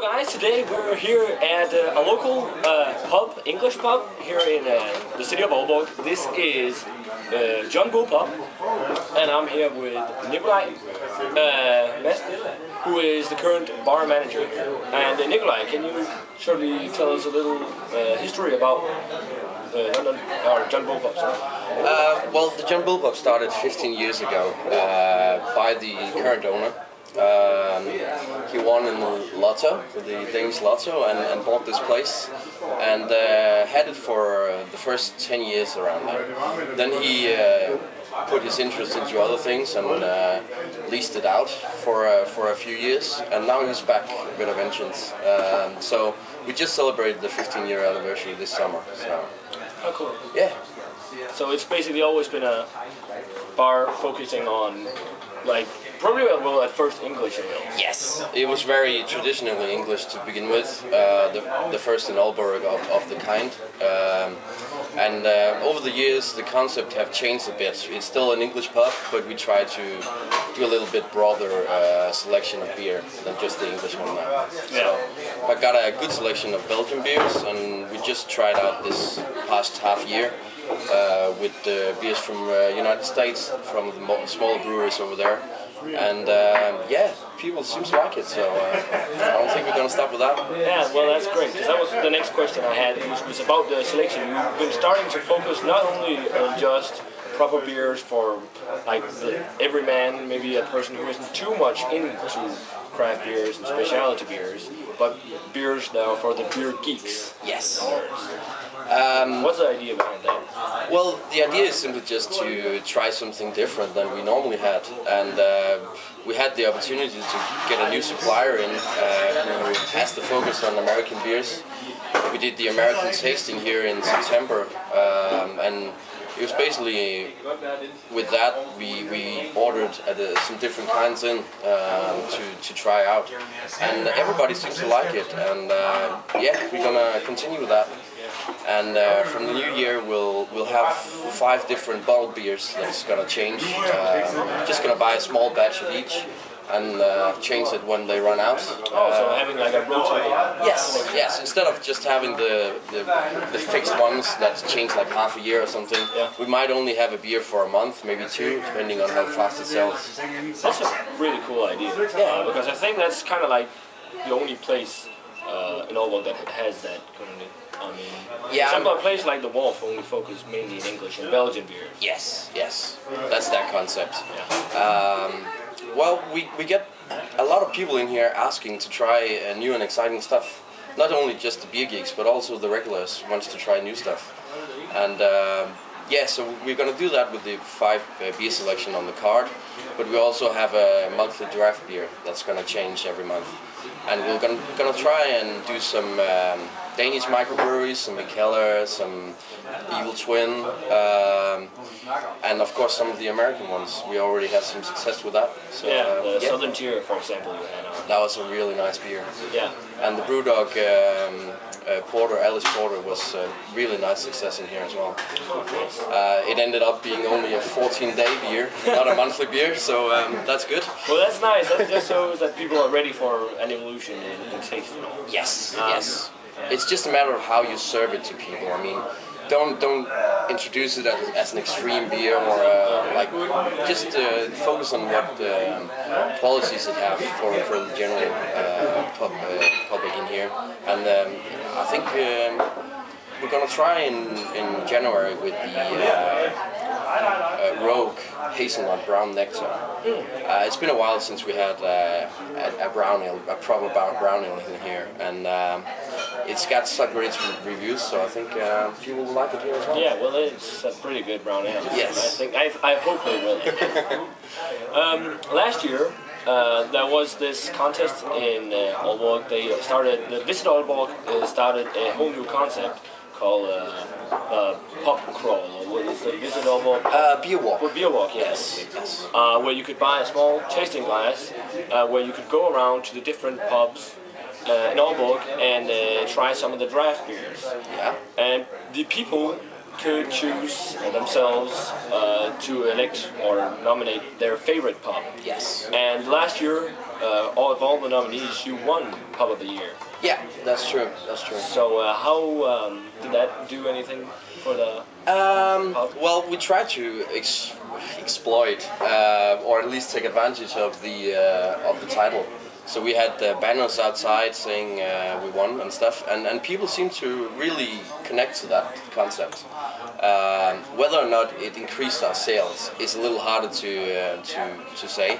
Hello guys, today we're here at a local pub, English pub, here in the city of Aalborg. This is John Bull Pub, and I'm here with Nikolaj Madsen, who is the current bar manager here. And Nikolaj, can you shortly tell us a little history about John Bull Pub? Well, the John Bull Pub started 15 years ago by the current owner. He won in the lotto, the Danish lotto, and bought this place and had it for the first 10 years around there. Then he put his interest into other things and leased it out for a few years, and now he's back with a vengeance. So we just celebrated the 15-year anniversary this summer. So. Oh, cool. Yeah. So it's basically always been a bar focusing on, like, probably well at first English. Yes, it was very traditionally English to begin with, the first in Aalborg of the kind. And over the years the concept have changed a bit. It's still an English pub, but we try to do a little bit broader selection of beer than just the English one now. So I got a good selection of Belgian beers, and we just tried out this past half year with beers from United States, from the smaller breweries over there. And yeah, people seem to like it, so I don't think we're going to stop with that. Yeah, well, that's great, because that was the next question I had. It was about the selection. You've been starting to focus not only on just proper beers for like every man, maybe a person who isn't too much into craft beers and specialty beers, but beers now for the beer geeks. Yes. What's the idea behind that? Well, the idea is simply just to try something different than we normally had, and we had the opportunity to get a new supplier in who has the focus on American beers. We did the American tasting here in September, and it was basically with that we ordered some different kinds in to try out, and everybody seems to like it, and yeah, we're gonna continue with that. And from the new year we'll have 5 different bottled beers that's gonna change. Just gonna buy a small batch of each and change it when they run out. Oh, so having like a rotating. Yes, yes. Instead of just having the fixed ones that change like half a year or something, we might only have a beer for a month, maybe 2, depending on how fast it sells. That's a really cool idea. Yeah, because I think that's kind of like the only place in Aalborg that has that currently. I mean, some place like the Wolf only focus mainly in English and Belgian beers. Yes, yes, that's that concept. Yeah. Well, we get a lot of people in here asking to try new and exciting stuff. Not only just the beer geeks, but also the regulars wants to try new stuff. And yeah, so we're going to do that with the 5 beer selection on the card. But we also have a monthly draft beer that's going to change every month. And we're going to try and do some Danish microbreweries, some Mikkeller, some Evil Twin, and of course some of the American ones. We already had some success with that. So, yeah, the Southern Tier, for example, you had on. That was a really nice beer. Yeah. And the Brewdog Porter, Alice Porter, was a really nice success in here as well. It ended up being only a 14-day beer, not a monthly beer, so that's good. Well, that's nice. That just shows that people are ready for an evolution in taste. Yes, yes. It's just a matter of how you serve it to people. I mean, don't introduce it as an extreme beer, or like just focus on what qualities it have for the general public in here. And I think we're gonna try in January with the Rogue Hazelnut Brown Nectar. It's been a while since we had a brown ale, a proper brown ale in here, and it's got such great reviews, so I think people will like it here as well. Yeah, well, it's a pretty good brown ale. Yes. I hope they will. Last year, there was this contest in Aalborg. They started, the Visit Aalborg started a whole new concept called Pub Crawl, or what is it? Visit Aalborg? Beer Walk. Well, Beer Walk, yes. Where you could buy a small tasting glass, where you could go around to the different pubs in Aalborg and try some of the draft beers. Yeah. And the people could choose themselves to elect or nominate their favorite pub. Yes. And last year of all the nominees, you won Pub of the Year. Yeah, that's true. That's true. So how did that do anything for the pub? Well, we tried to exploit or at least take advantage of the title. So we had banners outside saying we won and stuff, and people seem to really connect to that concept. Whether or not it increased our sales is a little harder to say,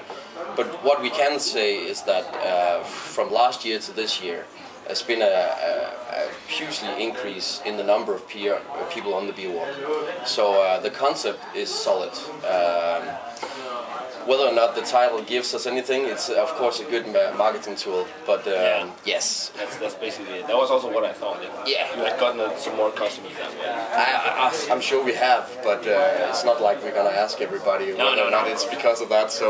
but what we can say is that from last year to this year, there's been a hugely increase in the number of people on the beer walk. So the concept is solid. Whether or not the title gives us anything, it's of course a good marketing tool. But yes, that's basically it. That was also what I thought. Yeah, you had gotten some more customers that way. I'm sure we have, but it's not like we're gonna ask everybody whether or not it's because of that. So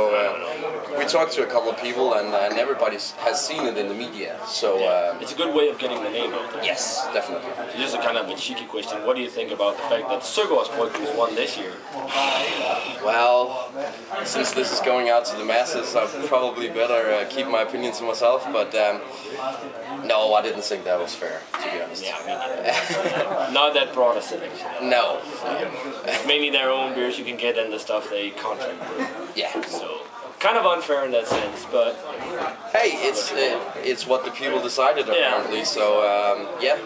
we talked to a couple of people, and everybody has seen it in the media. So it's a good way of getting the name out there. Yes, definitely. So just a kind of a cheeky question. What do you think about the fact that Søgaardsbrygghus won this year? Well, since this is going out to the masses, I probably better keep my opinion to myself. But no, I didn't think that was fair, to be honest. Yeah, I mean, not that broad a selection. No. Mainly their own beers you can get and the stuff they contract with. Yeah. So kind of unfair in that sense, but hey, it's what the people decided apparently. So yeah.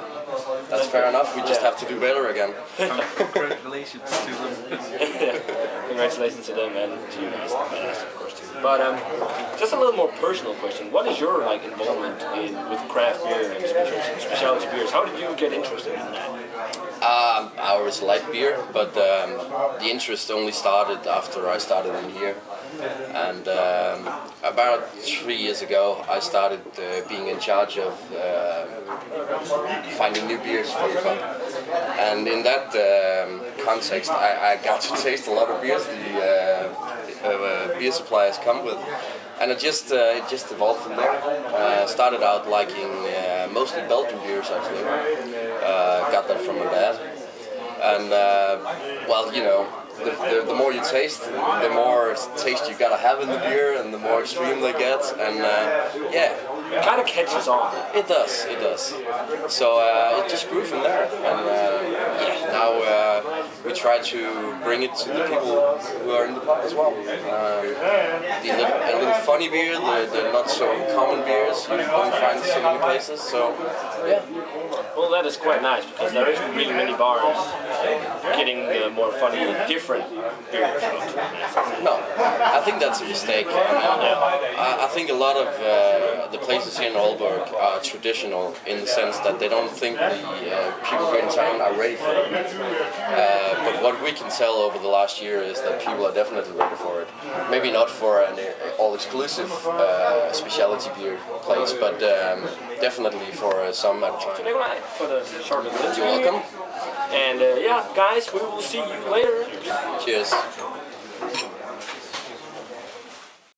That's fair enough. We just have to do better again. Congratulations to them. Congratulations to them and to you guys, of course too. But just a little more personal question. What is your involvement with craft beer and specialty beers? How did you get interested in that? Ours light beer, but the interest only started after I started in here. And about 3 years ago, I started being in charge of finding new beers for the pub. And in that context, I got to taste a lot of beers the beer suppliers come with. And it just evolved from there. Started out liking mostly Belgian beers, actually. Got that from my dad. And well, you know, the more you taste, the more taste you gotta have in the beer, and the more extreme they get. And yeah, it kind of catches on. It does, it does. So it just grew from there. And yeah, now we try to bring it to the people who are in the pub as well. A little funny beer, the not so common beers you don't find so many places. So yeah. Well, that is quite nice because there isn't really many bars getting the more funny, different beers. No, I think that's a mistake. I think a lot of the places here in Aalborg are traditional in the sense that they don't think the people here in town are ready for it. But what we can tell over the last year is that people are definitely ready for it. Maybe not for an all-exclusive specialty beer place, but definitely for some at a time. Nikolaj, for the short interview. You're welcome. And yeah, guys, we will see you later. Cheers.